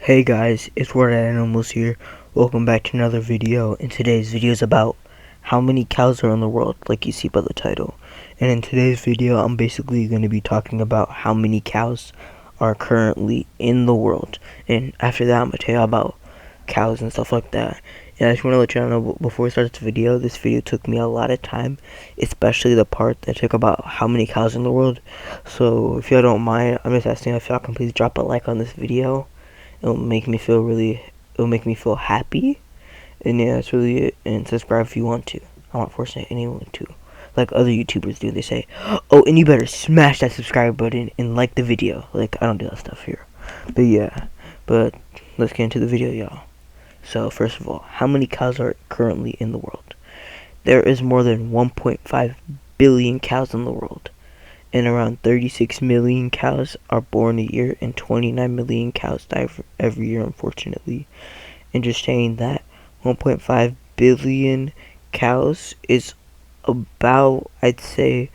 Hey guys, it's Word Animals here. Welcome back to another video. And today's video is about how many cows are in the world, like you see by the title. And in today's video, I'm basically going to be talking about how many cows are currently in the world. And after that, I'm going to tell you about cows and stuff like that. And I just want to let you know, before we start this video took me a lot of time, especially the part that took about how many cows in the world. So if y'all don't mind, I'm just asking if y'all can please drop a like on this video. It'll make me feel happy, and yeah, that's really it. And subscribe if you want to. I'm not forcing anyone to, like other YouTubers do. They say, oh, and you better smash that subscribe button and like the video. Like, I don't do that stuff here. But yeah, let's get into the video, y'all. So first of all, how many cows are currently in the world? There is more than 1.5 billion cows in the world, and around 36 million cows are born a year, and 29 million cows die every year, unfortunately. And just saying that 1.5 billion cows is about, I'd say,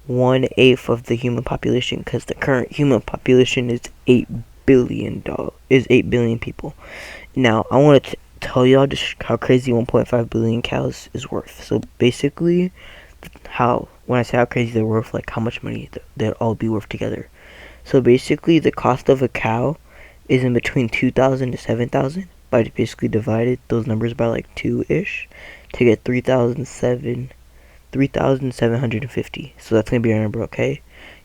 1/8 of the human population, because the current human population is 8 billion people. Now, I want to tell y'all just how crazy 1.5 billion cows is worth. So basically, when I say how crazy they're worth, like how much money they'll all be worth together. So basically, the cost of a cow is in between 2,000 to 7,000. But I basically divided those numbers by like 2-ish to get 3,750. So that's gonna be our number, okay?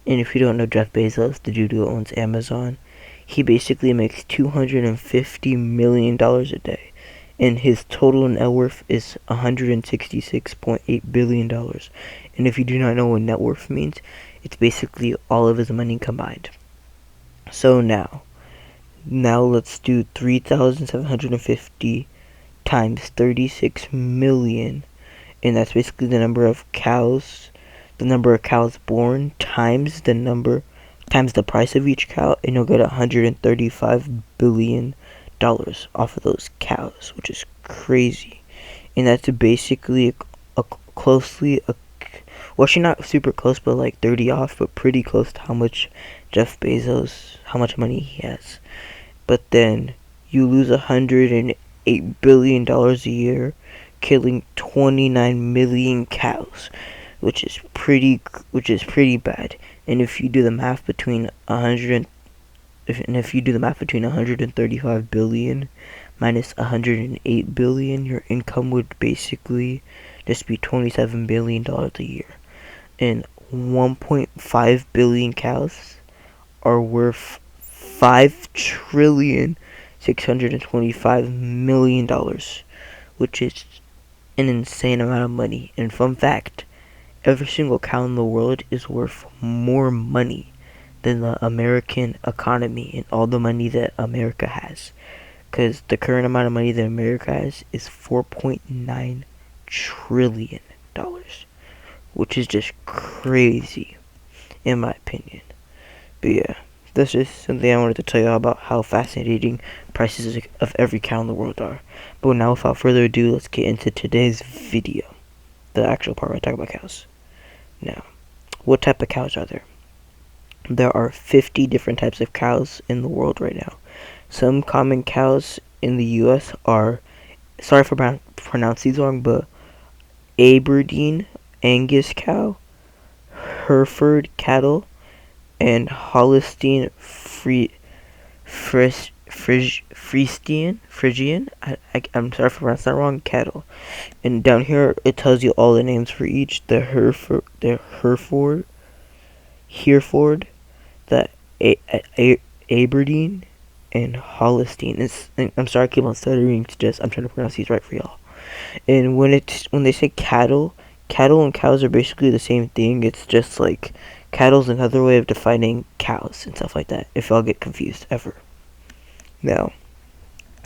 And if you don't know Jeff Bezos, the dude who owns Amazon, he basically makes $250 million a day, and his total net worth is $166.8 billion. And if you do not know what net worth means, it's basically all of his money combined. So now let's do 3,750 times 36 million, and that's basically the number of cows born times the price of each cow, and you'll get $135 billion off of those cows, which is crazy. And that's basically well, actually not super close, but like 30 off, but pretty close to how much money he has. But then you lose $108 billion a year, killing 29 million cows, which is pretty bad. And if you do the math between 135 billion minus 108 billion, your income would basically just be $27 billion a year. And 1.5 billion cows are worth $5,625,000,000, which is an insane amount of money. And fun fact, every single cow in the world is worth more money than the American economy and all the money that America has. Because the current amount of money that America has is $4.9 trillion, which is just crazy, in my opinion. But yeah, that's just something I wanted to tell you about how fascinating prices of every cow in the world are. But now, without further ado, let's get into today's video, the actual part where I talk about cows. Now, what type of cows are there? There are 50 different types of cows in the world right now. Some common cows in the U.S. are, sorry for pronouncing these wrong, but Aberdeen Angus cow, Hereford cattle, and Holstein Friesian, I'm sorry for pronouncing that wrong, cattle. And down here it tells you all the names for each. The Hereford, Hereford, the Aberdeen, and Holstein. I'm sorry I keep on stuttering, I'm trying to pronounce these right for y'all. And when they say cattle and cows are basically the same thing. It's just like cattle's another way of defining cows and stuff like that, if y'all get confused ever. Now,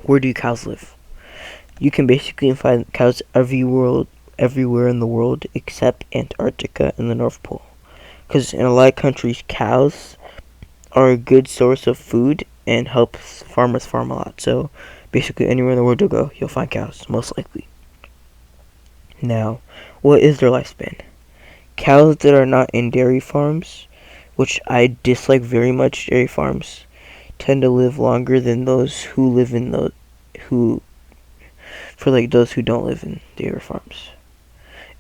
where do cows live? You can basically find cows everywhere in the world except Antarctica and the North Pole. Because in a lot of countries, cows are a good source of food and helps farmers farm a lot. So basically anywhere in the world you'll go, you'll find cows, most likely. Now, what is their lifespan? Cows that are not in dairy farms, which I dislike very much, dairy farms, tend to live longer than those who live in those who for like those who don't live in dairy farms.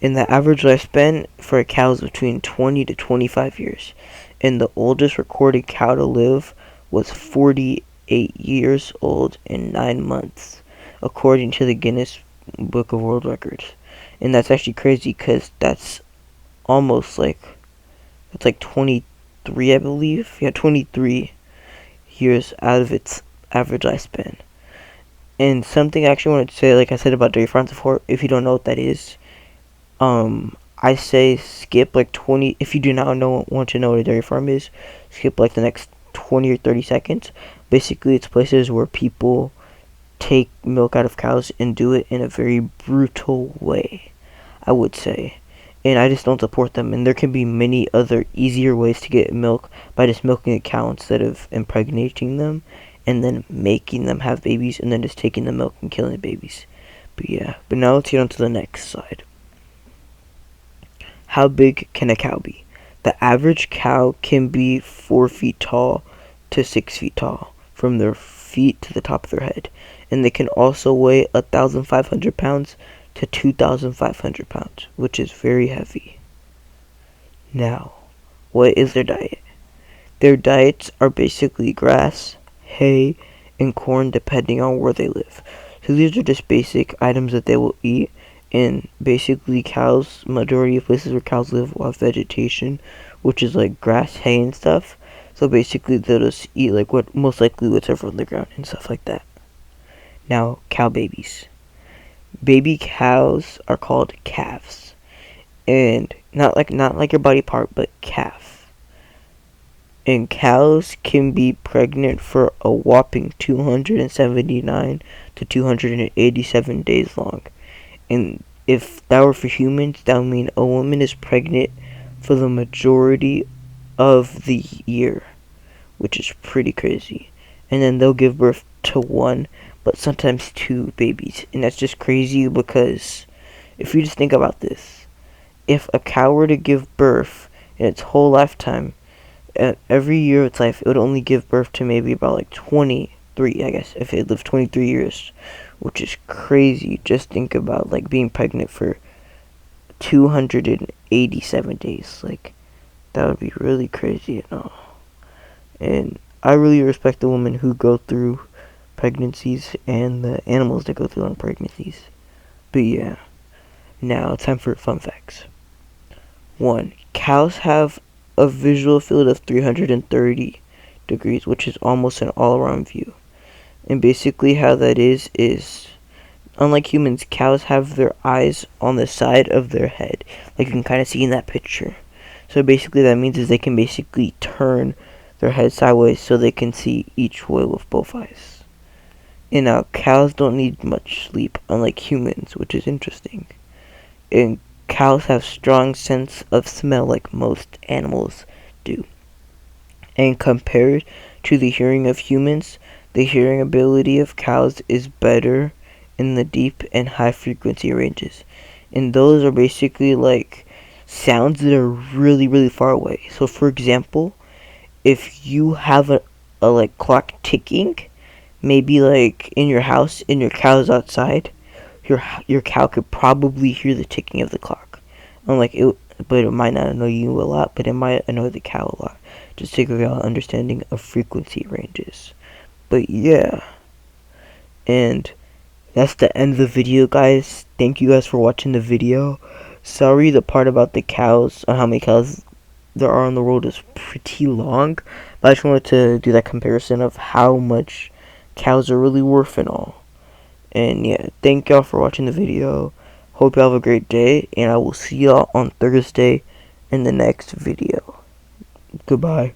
And the average lifespan for a cow is between 20 to 25 years. And the oldest recorded cow to live was 48 years old and 9 months, according to the Guinness Book of World Records. And that's actually crazy because that's almost like, it's like 23, I believe. Yeah, 23 years out of its average lifespan. And something I actually wanted to say, like I said about dairy farms before, if you don't know what that is, I say skip like 20, if you do not want to know what a dairy farm is, skip like the next 20 or 30 seconds. Basically, it's places where people take milk out of cows and do it in a very brutal way, I would say. And I just don't support them. And there can be many other easier ways to get milk by just milking a cow instead of impregnating them and then making them have babies and then just taking the milk and killing the babies. But yeah, but now let's get on to the next slide. How big can a cow be? The average cow can be 4 feet tall to 6 feet tall, from their feet to the top of their head. And they can also weigh 1,500 pounds to 2,500 pounds, which is very heavy. Now, what is their diet? Their diets are basically grass, hay, and corn depending on where they live. So these are just basic items that they will eat. And basically cows, majority of places where cows live will have vegetation, which is like grass, hay, and stuff. So basically they'll just eat like what most likely whatever on the ground and stuff like that. Now, cow babies. Baby cows are called calves. And not like your body part, but calf. And cows can be pregnant for a whopping 279 to 287 days long. And if that were for humans, that would mean a woman is pregnant for the majority of the year, which is pretty crazy. And then they'll give birth to 1, but sometimes 2 babies. And that's just crazy because if you just think about this, if a cow were to give birth in its whole lifetime, every year of its life, it would only give birth to maybe about like 23, I guess, if it lived 23 years. Which is crazy. Just think about like being pregnant for 287 days. Like, that would be really crazy, you know. And I really respect the women who go through pregnancies and the animals that go through on pregnancies. But yeah, now time for fun facts. 1. Cows have a visual field of 330 degrees, which is almost an all-around view. And basically how that is unlike humans, cows have their eyes on the side of their head, like you can kind of see in that picture. So basically that means is they can basically turn their head sideways so they can see each way with both eyes. And now cows don't need much sleep, unlike humans, which is interesting. And cows have strong sense of smell like most animals do. And compared to the hearing of humans, the hearing ability of cows is better in the deep and high frequency ranges. And those are basically like sounds that are really, really far away. So for example, if you have a like clock ticking, maybe like in your house and your cow's outside, your cow could probably hear the ticking of the clock. Unlike it, but it might not annoy you a lot, but it might annoy the cow a lot. Just to give you an understanding of frequency ranges. But yeah, and that's the end of the video, guys. Thank you guys for watching the video. Sorry, the part about the cows, on how many cows there are in the world, is pretty long, but I just wanted to do that comparison of how much cows are really worth and all. And yeah, thank y'all for watching the video. Hope y'all have a great day, and I will see y'all on Thursday in the next video. Goodbye.